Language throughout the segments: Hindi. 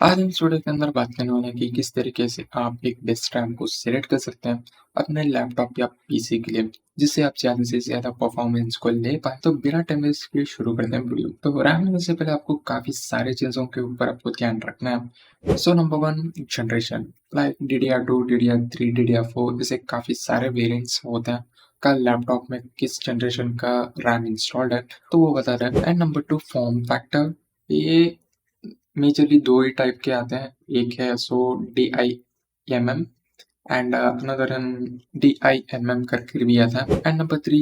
आज हम इस वीडियो के अंदर बात करने वाले हैं कि किस तरीके से आप एक बेस्ट रैम को सिलेक्ट कर सकते हैं अपने लैपटॉप या पीसी के लिए, जिससे आप ज़्यादा से ज़्यादा परफॉर्मेंस को ले पाए। तो बिना टाइम वेस्ट किए शुरू करते हैं वीडियो। तो रैम लेने से पहले आपको काफ़ी सारी चीज़ों के ऊपर आपको ध्यान रखना है। So number one, generation like DDR2, DDR3, DDR4 ऐसे काफ़ी सारे वेरिएंट्स होते हैं। का लैपटॉप में किस जनरेशन का रैम इंस्टॉल्ड है तो वो बता रहा है। And number two, form factor. ये मेजरली दो ही टाइप के आते हैं। एक है सो DIMM एंड अनदर DIMM करके भी आता है। And number three,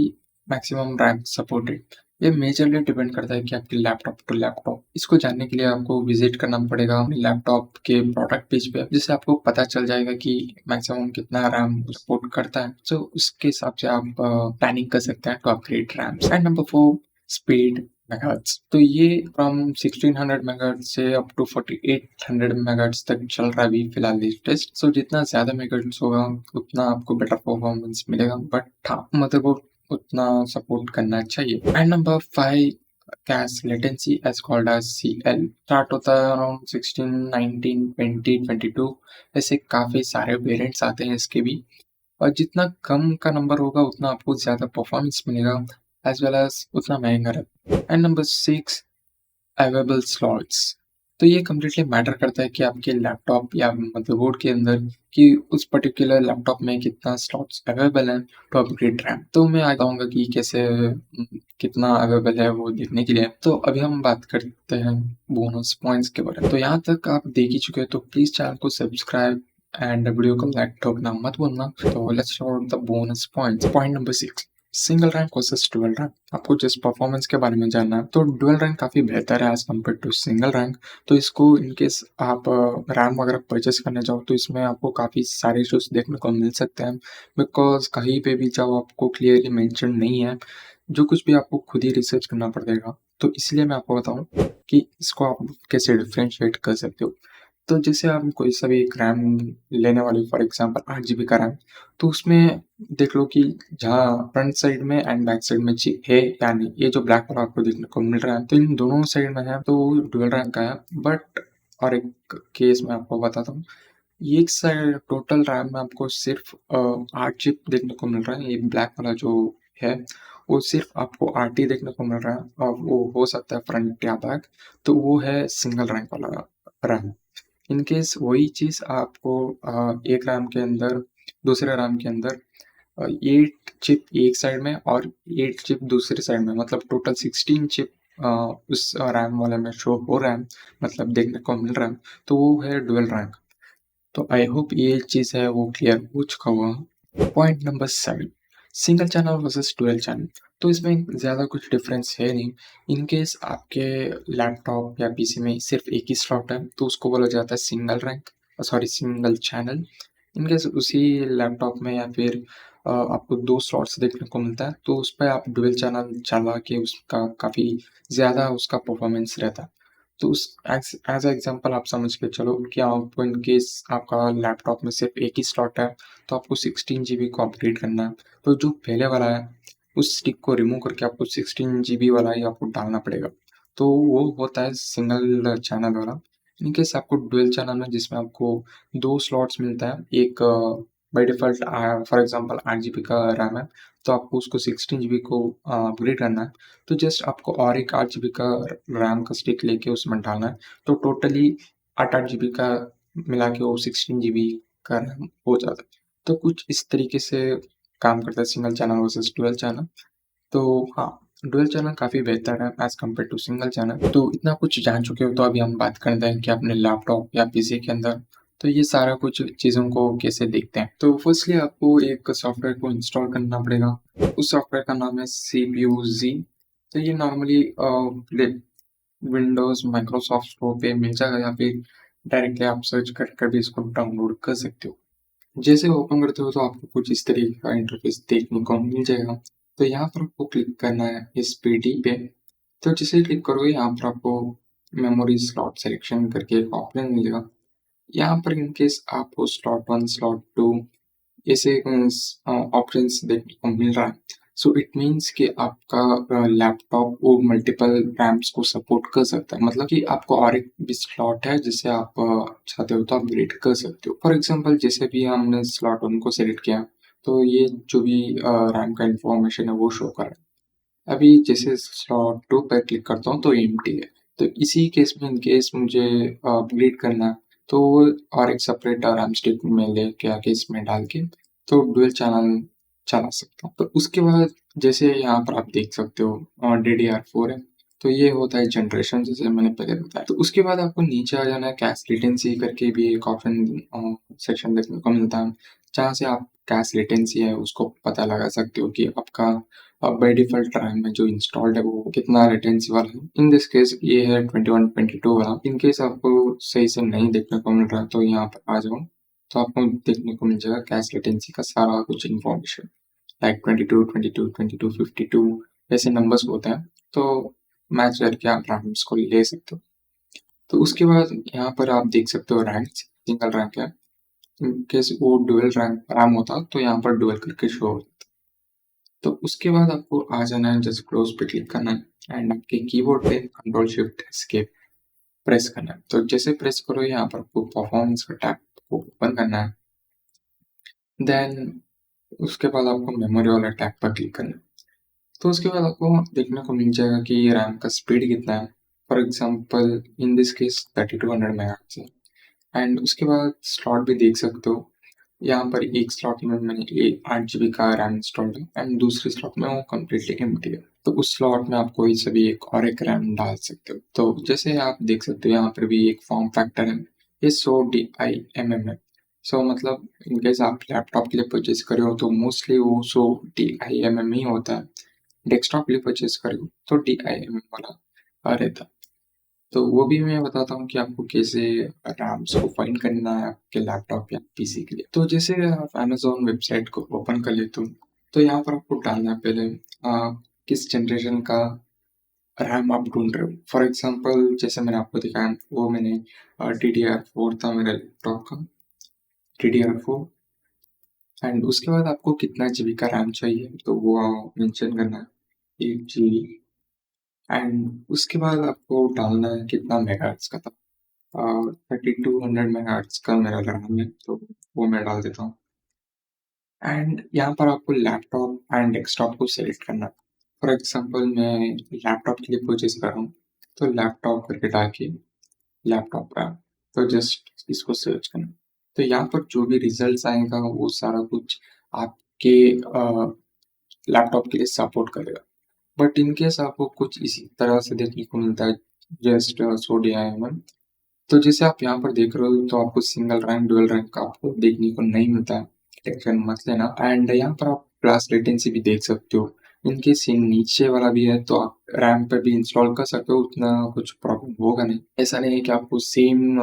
maximum RAM supported. ये मेजरली डिपेंड करता है कि आपके लैपटॉप टू लैपटॉप। इसको जानने के लिए आपको विजिट करना पड़ेगा अपने लैपटॉप के प्रोडक्ट पेज पे, जिससे आपको पता चल जाएगा कि मैक्सिमम कितना रैम सपोर्ट करता है। तो उसके हिसाब से आप प्लानिंग कर सकते हैं to upgrade RAMs. And number four, speed megahertz. तो ये फ्रॉम 1600 मेगाहर्ट्ज से अप टू 4800 मेगाहर्ट्ज तक चल रहा है अभी फिलहाल लेटेस्ट। सो जितना ज्यादा मेगाहर्ट्ज होगा उतना आपको बेटर परफॉर्मेंस मिलेगा, बट हाँ, मदरबोर्ड उतना सपोर्ट करना चाहिए। And number five, cache latency as called as CL, start होता है अराउंड 16, 19, 20, 22। ऐसे काफी सारे वेरिएंट्स आते हैं इसके भी। और जितना कम का नंबर होगा उतना आपको ज़्यादा परफॉर्मेंस मिलेगा, एज वेल एज उतना महंगा रहता है। And number six, available slots. तो ये कम्प्लीटली मैटर करता है कि आपके लैपटॉप या मदरबोर्ड के अंदर कि उस पर्टिकुलर लैपटॉप में कितना स्लॉट्स अवेलेबल हैं टू अपग्रेड रैम। तो मैं आ जाऊँगा कि कैसे कितना अवेलेबल है वो देखने के लिए। तो अभी हम बात करते हैं बोनस पॉइंट्स के बारे में। तो यहाँ तक आप देख ही चुके हैं, तो प्लीज़ चैनल को सब्सक्राइब एंड वीडियो को लाइक ठोकना मत भूलना। तो let's talk about the bonus points. Point number six, single rank versus dual rank. आपको जिस परफॉर्मेंस के बारे में जानना है, तो डुअल रैंक काफ़ी बेहतर है as compared to single rank. तो इसको इनकेस आप रैम वगैरह परचेस करने जाओ तो इसमें आपको काफ़ी सारे इशूज़ देखने को मिल सकते हैं, बिकॉज कहीं पे भी जाओ आपको क्लियरली मेंशन नहीं है। जो कुछ भी आपको खुद ही रिसर्च करना पड़ेगा। तो इसलिए मैं आपको बताऊँ कि इसको आप कैसे डिफरेंशिएट कर सकते हो। तो जैसे आप कोई सा भी एक रैम लेने वाले हो, फॉर एग्जांपल 8 GB का रैम, तो उसमें देख लो कि जहाँ फ्रंट साइड में एंड बैक साइड में चिप है या नहीं। ये जो ब्लैक वाला आपको देखने को मिल रहा है, तो इन दोनों साइड में है, तो डुअल रैम का है। बट और एक केस मैं आपको बताता हूँ, ये एक साइड टोटल रैम में आपको सिर्फ 8 चिप देखने को मिल रहा है। ये ब्लैक वाला जो है वो सिर्फ आपको 8 ही देखने को मिल रहा है, और वो हो सकता है फ्रंट या बैक। तो वो है सिंगल रैंक वाला रैम। इन केस वही चीज़ आपको एक रैम के अंदर, दूसरे रैम के अंदर 8 चिप एक साइड में और 8 चिप दूसरी साइड में, मतलब टोटल 16 चिप उस रैम वाले में शो हो रहा है, मतलब देखने को मिल रहा है। तो वो है डुअल रैंक। तो आई होप ये चीज़ है वो क्लियर हो चुका होगा। Point number seven, single channel versus dual channel. तो इसमें ज़्यादा कुछ डिफरेंस है नहीं। इन केस आपके लैपटॉप या पीसी में सिर्फ एक ही स्लॉट है तो उसको बोला जाता है single rank, sorry single channel. In case उसी लैपटॉप में या फिर आपको दो स्लॉट्स देखने को मिलता है तो उस पर आप डुअल चैनल चला के उसका काफ़ी ज़्यादा उसका परफॉर्मेंस रहता है। तो उस एज एग्जांपल आप समझ के चलो कि आपको इन केस आपका लैपटॉप में सिर्फ एक ही स्लॉट है, तो आपको 16 GB को अपग्रेड करना है। तो जो पहले वाला है उस स्टिक को रिमूव करके आपको 16 GB वाला ही आपको डालना पड़ेगा। तो वो होता है सिंगल चैनल वाला। इन केस आपको डुअल चैनल में जिसमें आपको दो स्लॉट्स मिलता है, एक by default for example 8 GB का रैम है, तो आपको उसको 16 GB को अपग्रेड करना है। तो जस्ट आपको और एक 8 GB का रैम का स्टिक लेके उसमें डालना है। तो टोटली 8-8 GB का मिला के वो 16 GB का रैम हो जाता है। तो कुछ इस तरीके से काम करता है single channel versus dual channel. तो हाँ, डुअल चैनल काफ़ी बेहतर है as compared to single channel. तो इतना कुछ जान चुके हो तो अभी हम बात करते हैं कि अपने लैपटॉप या पीसी के अंदर तो ये सारा कुछ चीज़ों को कैसे देखते हैं। तो फर्स्टली आपको एक सॉफ्टवेयर को इंस्टॉल करना पड़ेगा। उस सॉफ्टवेयर का नाम है CPUZ। तो ये नॉर्मली विंडोज़, माइक्रोसॉफ्ट स्टोर पे मिल जाएगा या फिर डायरेक्टली आप सर्च कर कर भी इसको डाउनलोड कर सकते हो। जैसे ओपन करते हो तो आपको कुछ इस तरीके का इंटरफेस देखने को मिल जाएगा। तो यहाँ पर आपको क्लिक करना है इस पेटी पे। तो जैसे ही क्लिक करोगे यहाँ पर आपको मेमोरी स्लॉट सिलेक्शन करके एक ऑप्शन मिलेगा। यहाँ पर इनकेस आपको स्लॉट 1, स्लॉट 2 ऐसे ऑप्शंस देखने को मिल रहा है। सो इट मीन्स कि आपका लैपटॉप वो मल्टीपल रैम्स को सपोर्ट कर सकता है, मतलब कि आपको और एक भी स्लॉट है जिसे आप चाहते हो तो अपग्रेड कर सकते हो। फॉर एग्जांपल जैसे भी हमने स्लॉट 1 को सेलेक्ट किया, तो ये जो भी रैम का इंफॉर्मेशन है वो शो कर रहा है। अभी जैसे स्लॉट 2 पर क्लिक करता हूँ तो एम्प्टी है। तो इसी केस में इन केस मुझे अपग्रेड करना है, तो और एक सेपरेट रैम स्टिक में लेके आके इसमें डाल के तो डुअल चैनल चला सकता हूँ। तो उसके बाद जैसे यहाँ पर आप देख सकते हो DDR4 है, तो ये होता है जनरेशन जैसे मैंने पहले बताया। तो उसके बाद आपको नीचे आ जाना है, कैश लेटेंसी करके भी एक ऑप्शन सेक्शन देखने को मिलता है, जहाँ से आप कैश लेटेंसी है उसको पता लगा सकते हो कि आपका बाय डिफ़ॉल्ट रैम में जो इंस्टॉल्ड है वो कितना लेटेंसी वाला है। इन दिस केस ये है 2122 वाला। इन केस आपको सही से नहीं देखने को मिल रहा है तो यहाँ पर आ जाओ, तो आपको देखने को मिल जाएगा कैश लेटेंसी का सारा कुछ इन्फॉर्मेशन, लाइक 22, 22, 22, 52 ऐसे नंबर्स होते हैं, तो मैच करके आप रैम्स को ले सकते हो। तो उसके बाद यहाँ पर आप देख सकते हो रैंक्स, सिंगल रैंक है। इन केस वो डुअल रैम होता तो यहाँ पर डुअल करके शो होता। तो उसके बाद आपको आ जाना है, जस्ट क्लोज पे क्लिक करना है एंड आपके कीबोर्ड पे कंट्रोल शिफ्ट एस्केप प्रेस करना है। तो जैसे प्रेस करो यहाँ पर आपको परफॉर्मेंस का टैब को ओपन करना है। देन उसके बाद आपको मेमोरी वाला टैब पर क्लिक करना है। तो उसके बाद आपको देखने को मिल जाएगा कि रैम का स्पीड कितना है। For example in this case 3200 megahertz है। एंड उसके बाद स्लॉट भी देख सकते हो, यहाँ पर एक स्लॉट में मैंने 8 GB का रैम इंस्टॉल्ड है एंड दूसरे स्लॉट में वो कम्प्लीटली एम्प्टी है। तो उस स्लॉट में आप कोई से भी एक और एक रैम डाल सकते हो। तो जैसे आप देख सकते हो यहाँ पर भी एक फॉर्म फैक्टर है, ये 100 DIMM है। सो मतलब इनकेस आप लैपटॉप के लिए परचेज करे हो तो मोस्टली वो 100 DIMM ही होता है। डेस्कटॉप के लिए परचेज करे हो तो DIMM वाला रहता है। तो वो भी मैं बताता हूँ कि आपको कैसे रैम्स को फाइंड करना है आपके लैपटॉप या पीसी के लिए। तो जैसे आप अमेज़न वेबसाइट को ओपन कर लेते हो, तो यहाँ पर आपको डालना है पहले किस जनरेशन का रैम आप ढूँढ रहे हो। फॉर एग्ज़ाम्पल जैसे मैंने आपको दिखाया, वो मैंने DDR4 था मेरे लैपटॉप का, DDR4। एंड उसके बाद आपको कितना जीबी का रैम चाहिए तो वो मेंशन करना है, 8 जीबी। एंड उसके बाद आपको डालना है कितना मेगाहर्ट्ज़ का था। 3200 मेगाहर्ट्ज़ का मेरा रैम है, तो वो मैं डाल देता हूँ। एंड यहाँ पर आपको लैपटॉप एंड डेस्कटॉप को सेलेक्ट करना है। फॉर एग्जांपल मैं लैपटॉप के लिए परचेज कर रहा हूँ, तो लैपटॉप करके डाल के लैपटॉप रैम, तो जस्ट इसको सर्च करना। तो यहाँ पर जो भी रिजल्ट्स आएगा वो सारा कुछ आपके लैपटॉप के लिए सपोर्ट करेगा। बट इन केस आपको कुछ इसी तरह से देखने को मिलता है, जस्ट सोडिया एमएम, तो जैसे आप यहाँ पर देख रहे हो तो आपको सिंगल रैंक डुअल रैंक का आपको देखने को नहीं मिलता है, टेंशन मत लेना। एंड यहाँ पर आप क्लास लेटेंसी भी देख सकते हो, इनके सीन नीचे वाला भी है तो आप रैम पे भी इंस्टॉल कर सकते हो, उतना कुछ प्रॉब्लम होगा नहीं। ऐसा नहीं है कि आपको सेम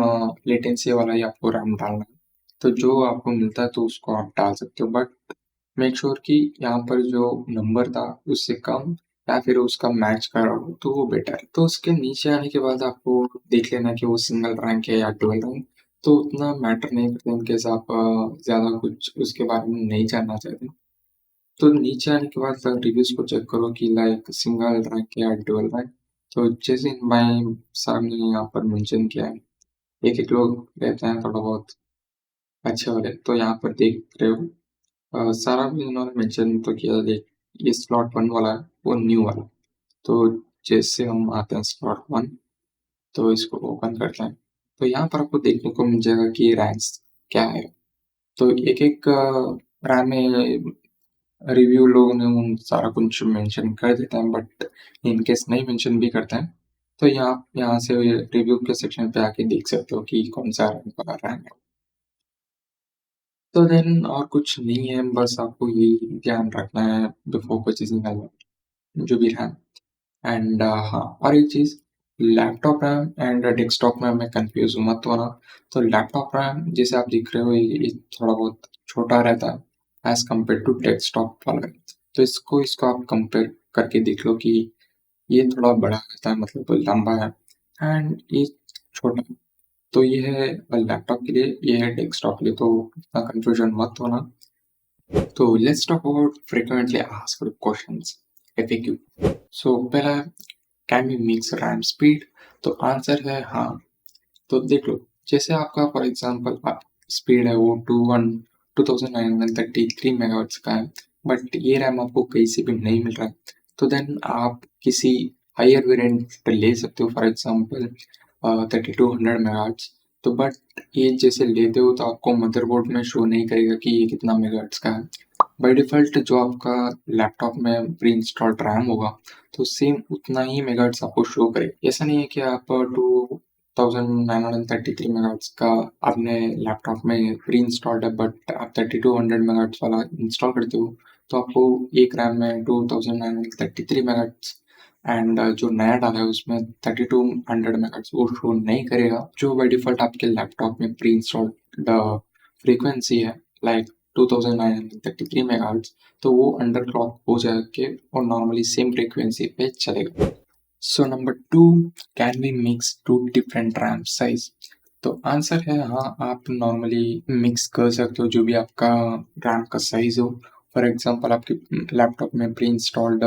लेटेंसी वाला ही आपको रैम डालना है, तो जो आपको मिलता है तो उसको आप डाल सकते हो, बट मेक श्योर कि यहाँ पर जो नंबर था उससे कम या फिर उसका मैच कर रहा हो तो वो बेटर है। तो उसके नीचे आने के बाद आपको देख लेना कि वो सिंगल रैंक है या डुअल रैंक, तो उतना मैटर नहीं करता इनकेस आप ज़्यादा कुछ उसके बारे में नहीं जानना चाहते। तो नीचे आने के बाद रिव्यूज़ को चेक करो कि लाइक सिंगल रैंक या डुअल रैंक। तो जैसे मैं सामने यहाँ पर मेंशन किया है, एक-एक लोग रहते हैं थोड़ा बहुत अच्छे वाले, तो यहाँ पर देख रहे हो सारा भी उन्होंने मेंशन तो किया, देख ये स्लॉट 1 वाला है, वो न्यू वाला। तो जैसे हम आते हैं स्लॉट 1, तो इसको ओपन करते हैं। तो यहाँ पर आपको देखने को मिल जाएगा कि रैंक्स क्या है। तो एक-एक रैम में रिव्यू लोगों ने उन सारा कुछ मेंशन कर देते हैं, बट इन केस नहीं मेंशन भी करते हैं, तो यहाँ यहाँ से रिव्यू के सेक्शन पे आके देख सकते हो कि कौन-सा रैंक वाला रैम है। तो देन और कुछ नहीं है, बस आपको यही ध्यान रखना है बिफोर परचेज़िंग जो भी रैम। एंड हाँ, और एक चीज़, लैपटॉप रैम एंड डेस्कटॉप में मैं कंफ्यूज हूँ, मत होना। तो लैपटॉप रैम जैसे आप दिख रहे हो ये थोड़ा बहुत छोटा रहता है एज कम्पेयर टू डेस्कटॉप वाला। तो इसको इसको आप कंपेयर करके देख लो कि ये थोड़ा बड़ा रहता है, मतलब लंबा है, एंड ये छोटा है। तो ये है लैपटॉप के लिए, ये है डेस्कटॉप के लिए, तो इतना कंफ्यूजन मत होना। तो let's talk about frequently asked questions FAQ। So पहला, can we mix RAM speed? तो आंसर है हाँ। तो देख लो, जैसे आपका फॉर एग्जांपल स्पीड है वो 2933 मेगाहर्ट्ज का है, बट ये रैम आपको कहीं से भी नहीं मिल रहा है, तो देन आप किसी हायर वेरिएंट ले सकते हो, फॉर एग्जांपल 3200 मेगाहर्ट्ज। तो बट ये जैसे लेते हो तो आपको मदरबोर्ड में शो नहीं करेगा कि ये कितना मेगाहर्ट्ज का है। बाय डिफ़ॉल्ट जो आपका लैपटॉप में प्री इंस्टॉल्ड रैम होगा, तो सेम उतना ही मेगाहर्ट्ज आपको शो करेगा। ऐसा नहीं है कि आप 2933 मेगाहर्ट्ज का आपने लैपटॉप में प्री इंस्टॉल्ड है, बट आप 3200 मेगाहर्ट्ज वाला इंस्टॉल करते हो, तो आपको एक रैम में 2933 मेगाहर्ट्ज एंड जो नया डाला है उसमें 3200 मेगाहर्ट्ज वो शो नहीं करेगा, जो बाय डिफ़ॉल्ट आपके लैपटॉप में प्री इंस्टॉल्ड फ्रीक्वेंसी है, लाइक 2933 मेगाहर्ट्ज। तो वो अंडरक्लॉक हो जाके और नॉर्मली सेम फ्रीक्वेंसी पे चलेगा। So number 2, can we mix two different RAM size? तो आंसर है हाँ, आप नॉर्मली मिक्स कर सकते हो जो भी आपका रैम का साइज हो। फॉर एग्जांपल आपके लैपटॉप में प्री इंस्टॉल्ड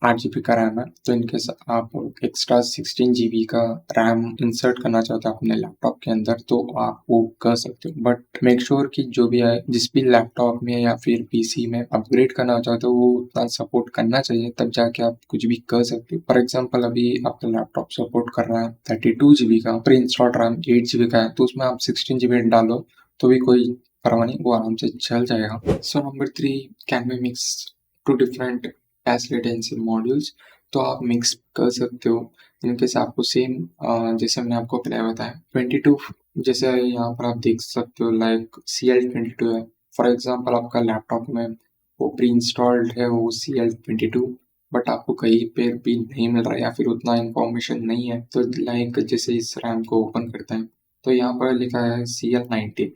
8 GB का रैम है, तो इनकेस आप एक्स्ट्रा 16 GB का रैम इंसर्ट करना चाहते हो अपने लैपटॉप के अंदर, तो आप वो कर सकते हो, बट मेक श्योर कि जो भी है जिस भी लैपटॉप में या फिर PC में अपग्रेड करना चाहते हो वो उतना सपोर्ट करना चाहिए, तब जाके आप कुछ भी कर सकते हो। फॉर एग्जांपल अभी आपका लैपटॉप सपोर्ट कर रहा है 32 GB का प्री इंस्टॉल्ड रैम, 8 GB का है, तो उसमें आप 16 GB डालो तो भी कोई परवाह नहीं, वो आराम से चल जाएगा। So number 3, can we mix two different as latency modules? तो आप मिक्स कर सकते हो इनकेस आपको सेम जैसे मैंने आपको पहले बताया 22, जैसे यहाँ पर आप देख सकते हो लाइक CL22 है। फॉर एग्जांपल आपका लैपटॉप में वो प्री इंस्टॉल्ड है वो CL22, बट आपको कहीं पे भी नहीं मिल रहा है या फिर उतना इंफॉर्मेशन नहीं है, तो लाइक जैसे इस रैम को ओपन करते हैं तो यहाँ पर लिखा है CL90,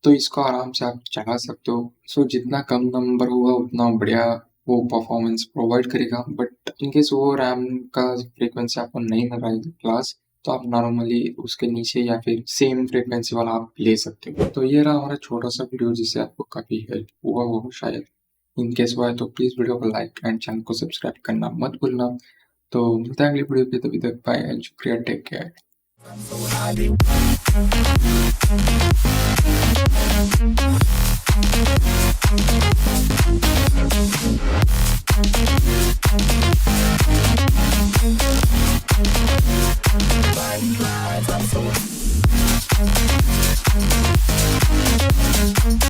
तो इसको आराम से आप चला सकते हो। सो जितना कम नंबर होगा उतना बढ़िया वो परफॉर्मेंस प्रोवाइड करेगा, बट इनकेस वो रैम का फ्रीक्वेंसी आपको नहीं मिल रहा है क्लास, तो आप नॉर्मली उसके नीचे या फिर सेम फ्रीक्वेंसी वाला आप ले सकते हो। तो ये रहा हमारा छोटा सा वीडियो जिससे आपको काफ़ी हेल्प हुआ होगा शायद। इनकेस हुआ है तो प्लीज़ वीडियो को लाइक एंड चैनल को सब्सक्राइब करना मत भूलना। तो मिलते हैं अगली वीडियो पे, तभी तक बाय एंड शुक्रिया, टेक केयर।